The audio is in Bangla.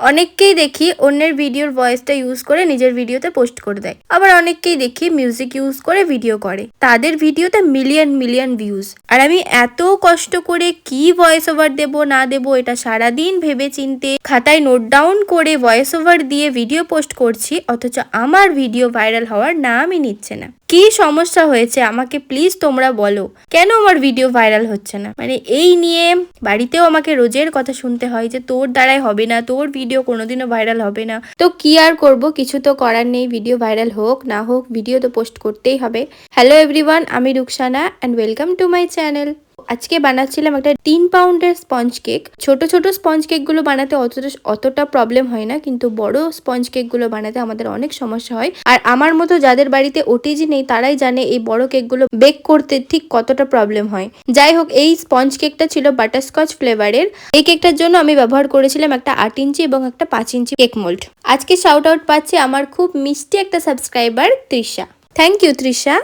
অনেককেই দেখি অন্যের ভিডিওর ভয়েসটা ইউজ করে নিজের ভিডিওতে পোস্ট করে দেয়, আবার অনেককেই দেখি মিউজিক ইউজ করে ভিডিও করে, তাদের ভিডিওতে মিলিয়ন মিলিয়ন ভিউজ। আর আমি এত কষ্ট করে কি ভয়েস ওভার দেবো না দেবো এটা সারাদিন ভেবে চিনতে খাতায় নোট ডাউন করে ভয়েস ওভার দিয়ে ভিডিও পোস্ট করছি, অথচ আমার ভিডিও ভাইরাল হওয়ার নামই নিচ্ছে না। কি সমস্যা হয়েছে আমাকে প্লিজ তোমরা বলো, কেন আমার ভিডিও ভাইরাল হচ্ছে না? মানে এই নিয়ে বাড়িতেও আমাকে রোজের কথা শুনতে হয় যে তোর দ্বারাই হবে না, তোর ভিডিও কোনোদিনও ভাইরাল হবে না। তো কি আর করব, কিছু তো করার নেই, ভিডিও ভাইরাল হোক না হোক ভিডিও তো পোস্ট করতেই হবে। হ্যালো এভরিওয়ান, আমি Rukhsana and welcome to my channel. আজকে বানাচ্ছিলাম একটা 3 পাউন্ডের স্পঞ্জ কেক। ছোট ছোট স্পঞ্জ কেকগুলো বানাতে অতটা প্রবলেম হয় না, কিন্তু বড় স্পঞ্জ কেকগুলো বানাতে আমাদের অনেক সমস্যা হয়। আর আমার মতো যাদের বাড়িতে ওটিজি নেই তারাই জানে এই বড় কেকগুলো বেক করতে ঠিক কতটা প্রবলেম হয়। যাই হোক, এই স্পঞ্জ কেকটা ছিল বাটারস্কচ ফ্লেভারের। এই কেকটার জন্য আমি ব্যবহার করেছিলাম একটা 8 ইঞ্চি এবং একটা 5 ইঞ্চি কেক মোল্ড। আজকে শাউট আউট পাচ্ছে আমার খুব মিষ্টি একটা subscriber Trisha. Thank you Trisha.